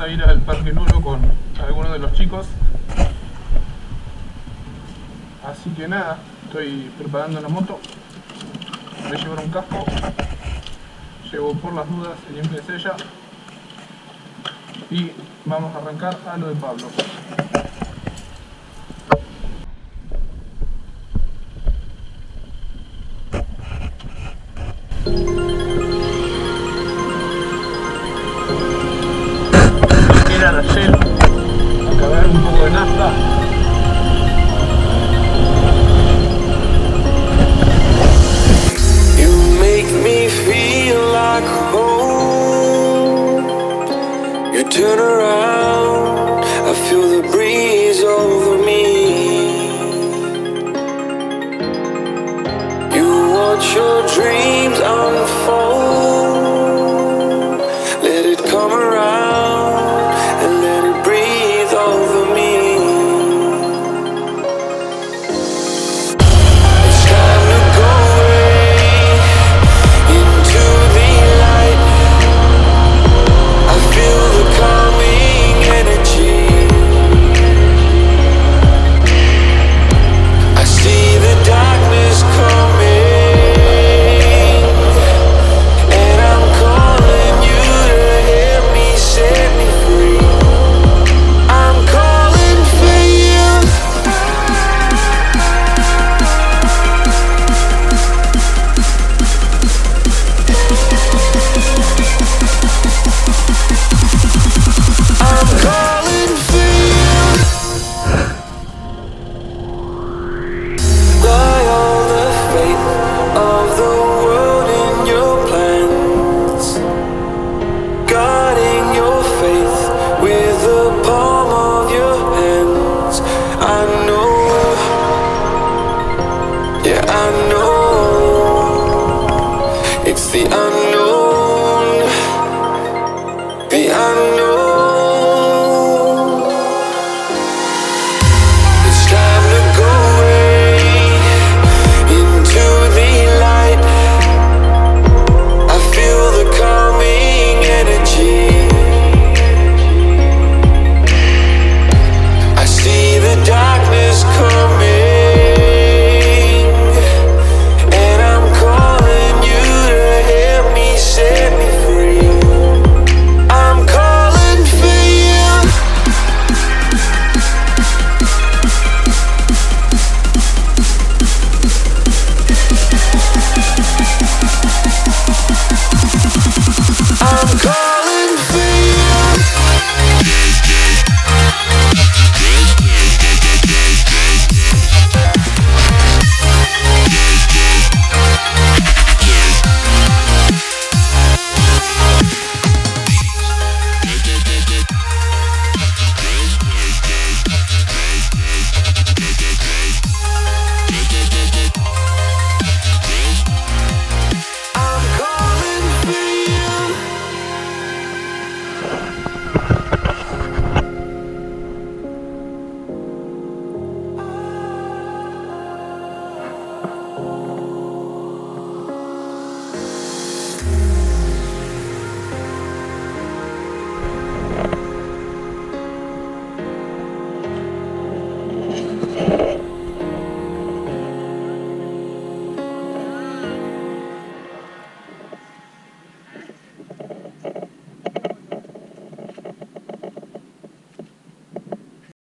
a ir al Parque Luro con algunos de los chicos. Así que nada, estoy preparando la moto. Voy a llevar un casco. Llevo por las dudas el impresella. Y vamos a arrancar a lo de Pablo. Era la Shell a cargar un poco de nafta. You make me feel like home. You turn around, I feel the breeze over me. You watch your dreams unfold. Let it come around and let it breathe over me. It's time to go away into the light. I feel the calming energy. I see the darkness coming, and I'm calling you to help me set me free. I'm calling for you. I'm calling for you. Lie all the fate of the world in your plans, guarding your faith with the palm of your hands. I know, yeah, I know, it's the